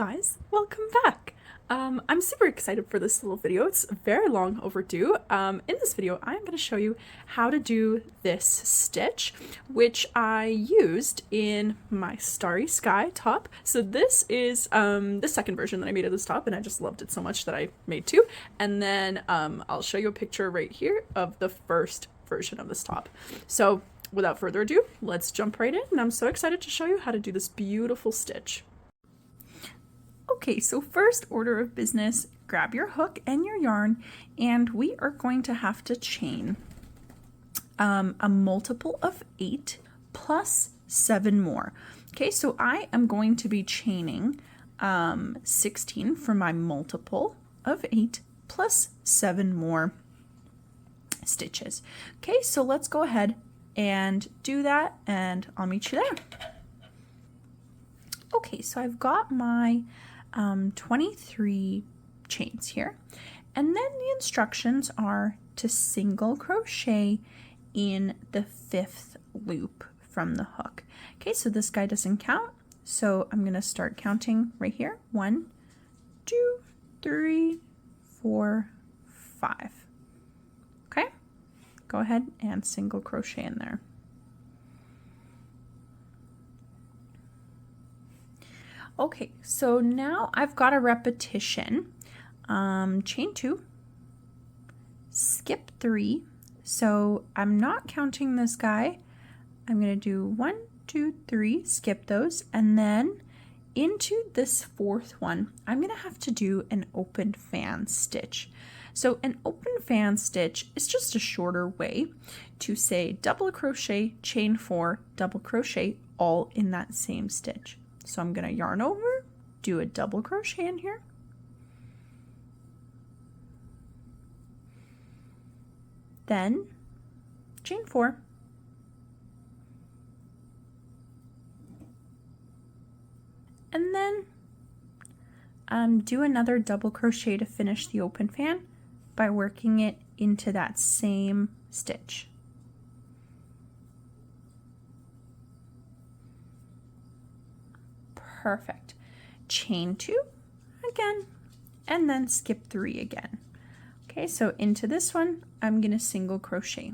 guys, welcome back. I'm super excited for this little video. It's very long overdue. In this video, I'm going to show you how to do this stitch, which I used in my Starry Sky top. So this is the second version that I made of this top, and I just loved it so much that I made two. And then I'll show you a picture right here of the first version of this top. So without further ado, let's jump right in, and I'm so excited to show you how to do this beautiful stitch. Okay, so first order of business, grab your hook and your yarn, and we are going to have to chain a multiple of 8 plus 7 more. Okay, so I am going to be chaining 16 for my multiple of 8 plus 7 more stitches. Okay, so let's go ahead and do that, and I'll meet you there. Okay, so I've got my 23 chains here, and then the instructions are to single crochet in the 5th loop from the hook. Okay, so this guy doesn't count, so I'm going to start counting right here. 1, 2, 3, 4, 5. Okay, go ahead and single crochet in there. Okay, so now I've got a repetition. Chain 2, skip 3. So I'm not counting this guy. I'm going to do 1, 2, 3, skip those, and then into this 4th one, I'm going to have to do an open fan stitch. So an open fan stitch is just a shorter way to say double crochet, chain 4, double crochet, all in that same stitch. So I'm going to yarn over, do a double crochet in here, then chain 4, and then do another double crochet to finish the open fan by working it into that same stitch. Perfect. Chain 2 again, and then skip 3 again. Okay, so into this one, I'm going to single crochet.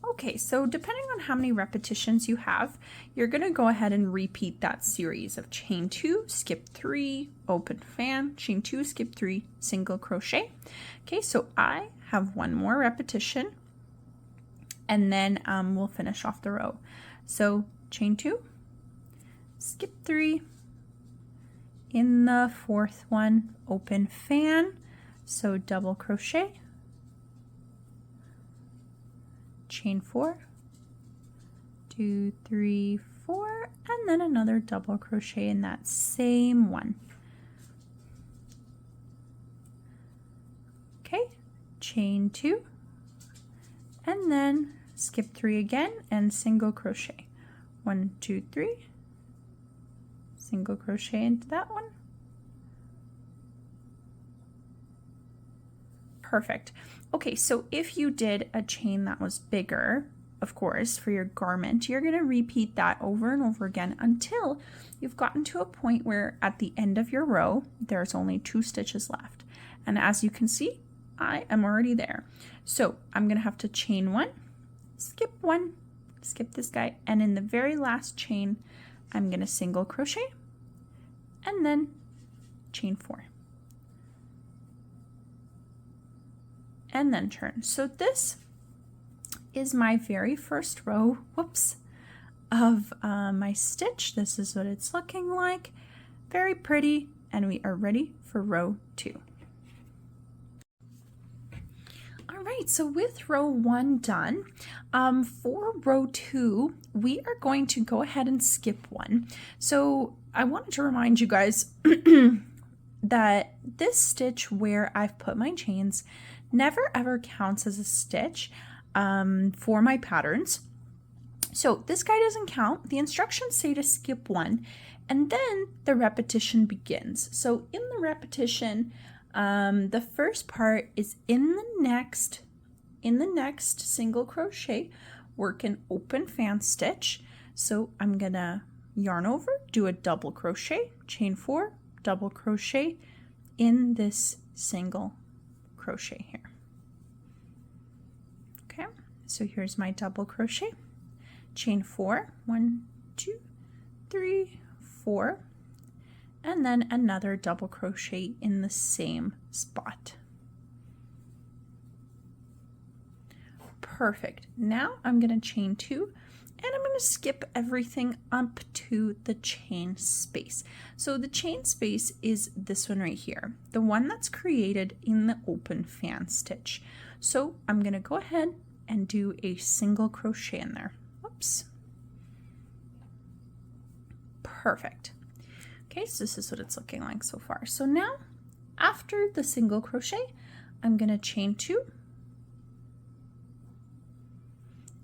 Okay, so depending on how many repetitions you have, you're going to go ahead and repeat that series of chain 2, skip 3, open fan, chain 2, skip 3, single crochet. Okay, so I have one more repetition, and then we'll finish off the row. So chain 2, skip 3, in the 4th one, open fan, so double crochet, chain 4, 2, 3, 4, and then another double crochet in that same one. Okay, chain 2, and then skip 3 again and single crochet. 1, 2, 3, single crochet into that one. Perfect. Okay, so if you did a chain that was bigger, of course, for your garment, you're going to repeat that over and over again until you've gotten to a point where at the end of your row, there's only 2 stitches left. And as you can see, I am already there. So I'm going to have to chain 1, skip 1, skip this guy, and in the very last chain, I'm going to single crochet and then chain 4. And then turn. So this is my very first row, of my stitch. This is what it's looking like. Very pretty, and we are ready for row 2. All right, so with row 1 done, for row 2, we are going to go ahead and skip 1. So I wanted to remind you guys that this stitch where I've put my chains never ever counts as a stitch for my patterns. So this guy doesn't count. The instructions say to skip 1, and then the repetition begins. So in the repetition, the first part is in the next single crochet work an open fan stitch. So I'm gonna yarn over, do a double crochet, chain 4, double crochet in this single crochet here. Okay, so here's my double crochet, chain 4, 1, 2, 3, 4, and then another double crochet in the same spot. Perfect. Now I'm going to chain 2 and I'm going to skip everything up to the chain space. So the chain space is this one right here, the one that's created in the open fan stitch. So I'm going to go ahead and do a single crochet in there. Whoops. Perfect. Okay, so this is what it's looking like so far. So now after the single crochet, I'm going to chain 2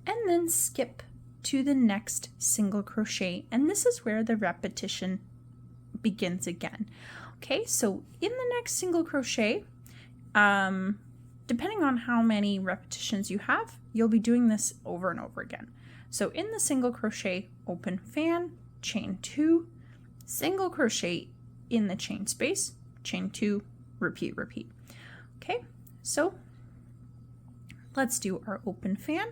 and then skip to the next single crochet, and this is where the repetition begins again. Okay, so in the next single crochet, depending on how many repetitions you have, you'll be doing this over and over again. So in the single crochet, open fan, chain 2, single crochet in the chain space, chain 2, repeat, repeat. Okay, so let's do our open fan.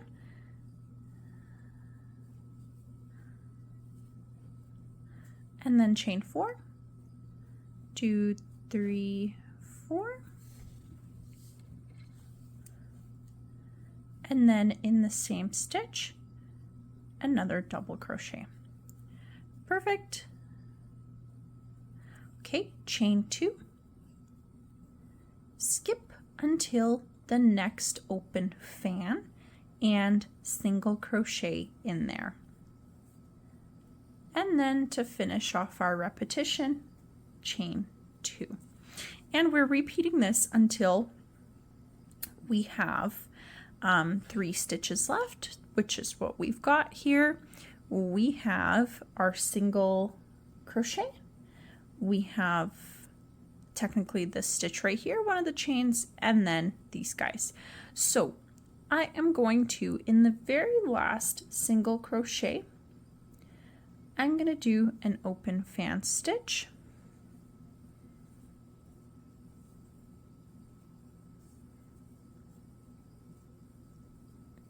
And then chain 4, 2, 3, 4. And then in the same stitch, another double crochet. Perfect. Okay, chain 2, skip until the next open fan and single crochet in there. And then to finish off our repetition, chain 2. And we're repeating this until we have 3 stitches left, which is what we've got here. We have our single crochet. We have technically this stitch right here, one of the chains, and then these guys. So I am going to, in the very last single crochet, I'm going to do an open fan stitch.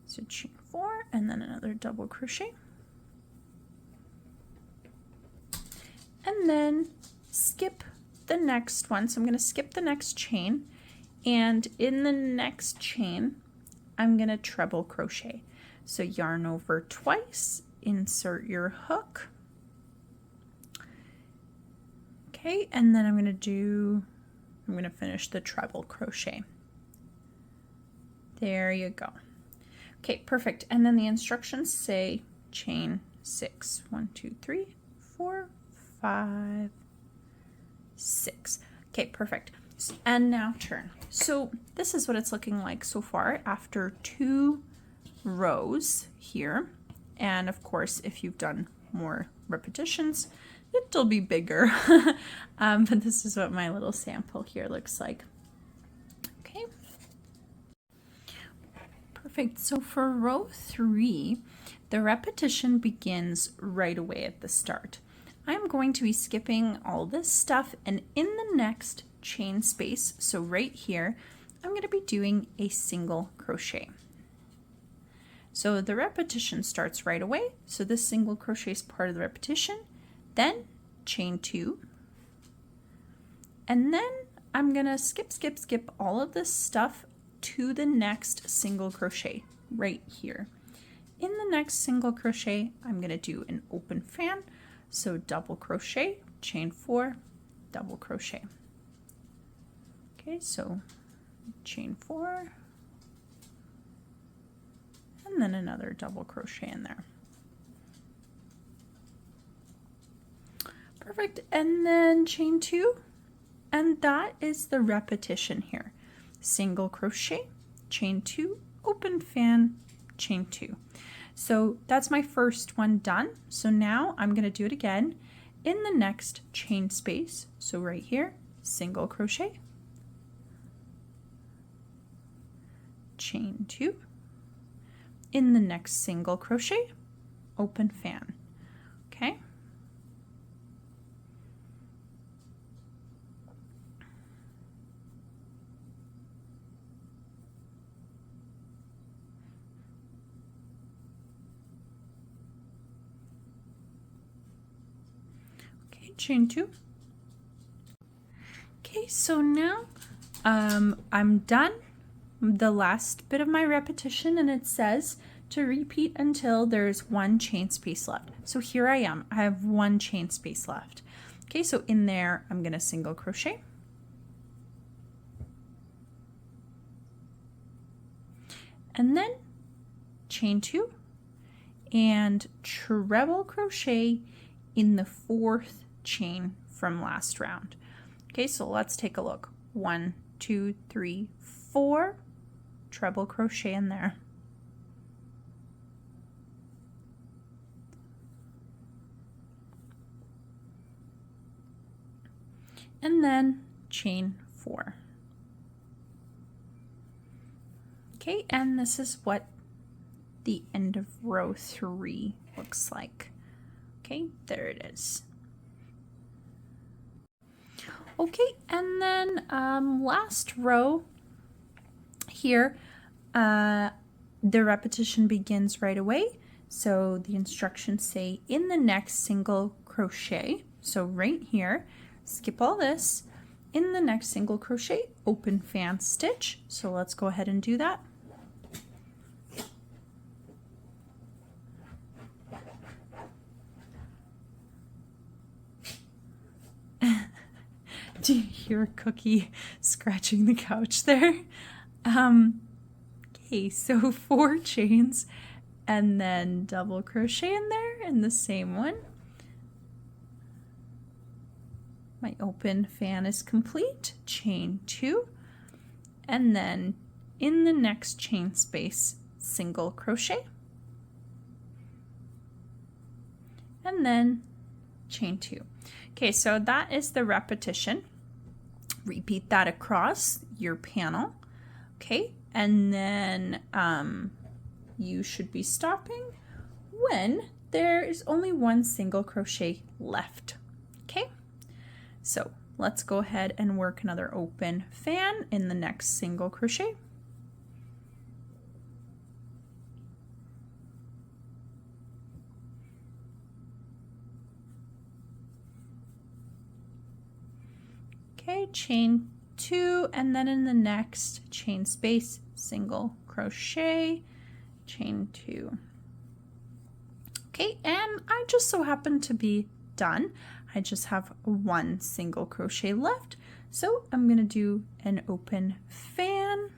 So chain 4 and then another double crochet. And then skip the next one. So I'm going to skip the next chain, and in the next chain, I'm going to treble crochet. So yarn over twice, insert your hook. Okay, and then I'm going to finish the treble crochet. There you go. Okay, perfect. And then the instructions say chain 6. 1, 2, 3, 4, 5, 6. Okay, perfect. And now turn. So this is what it's looking like so far after 2 rows here. And of course, if you've done more repetitions, it'll be bigger. But this is what my little sample here looks like. Okay. Perfect. So for row 3, the repetition begins right away at the start. I'm going to be skipping all this stuff, and in the next chain space, so right here, I'm going to be doing a single crochet. So the repetition starts right away. So this single crochet is part of the repetition. Then chain 2, and then I'm gonna skip all of this stuff to the next single crochet right here. In the next single crochet, I'm gonna do an open fan, so double crochet, chain 4, double crochet. Okay, so chain 4, and then another double crochet in there. Perfect, and then chain 2, and that is the repetition here. Single crochet, chain 2, open fan, chain 2. So that's my first one done. So now I'm going to do it again in the next chain space. So right here, single crochet, chain 2, in the next single crochet, open fan. Okay. Okay, chain 2. Okay, so now I'm done the last bit of my repetition, and it says to repeat until there's 1 chain space left. So here I am, I have 1 chain space left. Okay, so in there I'm going to single crochet, and then chain 2 and treble crochet in the 4th chain from last round. Okay, so let's take a look. 1, 2, 3, 4, treble crochet in there. And then chain 4. Okay, and this is what the end of row 3 looks like. Okay, there it is. Okay, and then last row here, the repetition begins right away. So the instructions say in the next single crochet, so right here, skip all this, in the next single crochet, open fan stitch. So let's go ahead and do that. Do you hear Cookie scratching the couch there? Okay, so 4 chains and then double crochet in there in the same one. My open fan is complete, chain 2, and then in the next chain space, single crochet, and then chain 2. Okay, so that is the repetition. Repeat that across your panel, okay, and then you should be stopping when there is only 1 single crochet left. Okay, so let's go ahead and work another open fan in the next single crochet. Okay, chain 2, and then in the next chain space, single crochet, chain 2. Okay, and I just so happen to be done. I just have 1 single crochet left, so I'm going to do an open fan.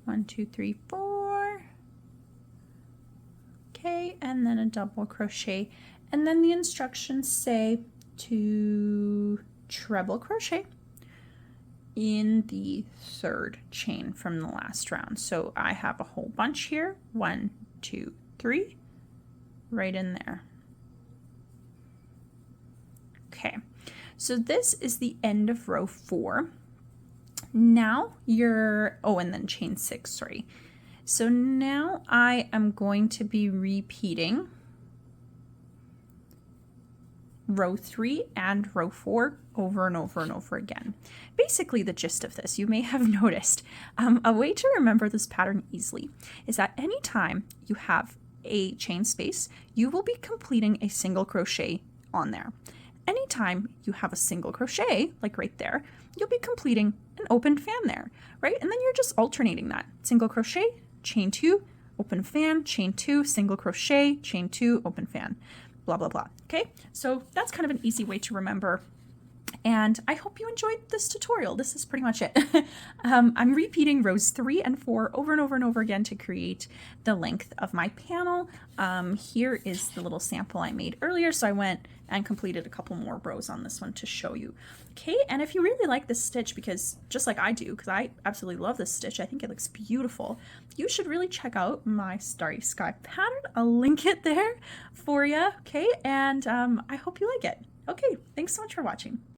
One, two, three, 4. Okay, and then a double crochet, and then the instructions say to treble crochet in the 3rd chain from the last round. So I have a whole bunch here, 1, 2, 3, right in there. Okay, so this is the end of row 4. Now you're, oh, and then chain 6, sorry. So now I am going to be repeating row 3 and row 4 over and over and over again. Basically, the gist of this, you may have noticed, a way to remember this pattern easily is that anytime you have a chain space, you will be completing a single crochet on there. Anytime you have a single crochet, like right there, you'll be completing an open fan there, right? And then you're just alternating that. Single crochet, chain 2, open fan, chain 2, single crochet, chain 2, open fan, blah, blah, blah. Okay, so that's kind of an easy way to remember. And I hope you enjoyed this tutorial. This is pretty much it. I'm repeating rows 3 and 4 over and over and over again to create the length of my panel. Here is the little sample I made earlier. So I went and completed a couple more rows on this one to show you. Okay, and if you really like this stitch, because just like I do, because I absolutely love this stitch, I think it looks beautiful, you should really check out my Starry Sky pattern. I'll link it there for you, okay? And I hope you like it. Okay, thanks so much for watching.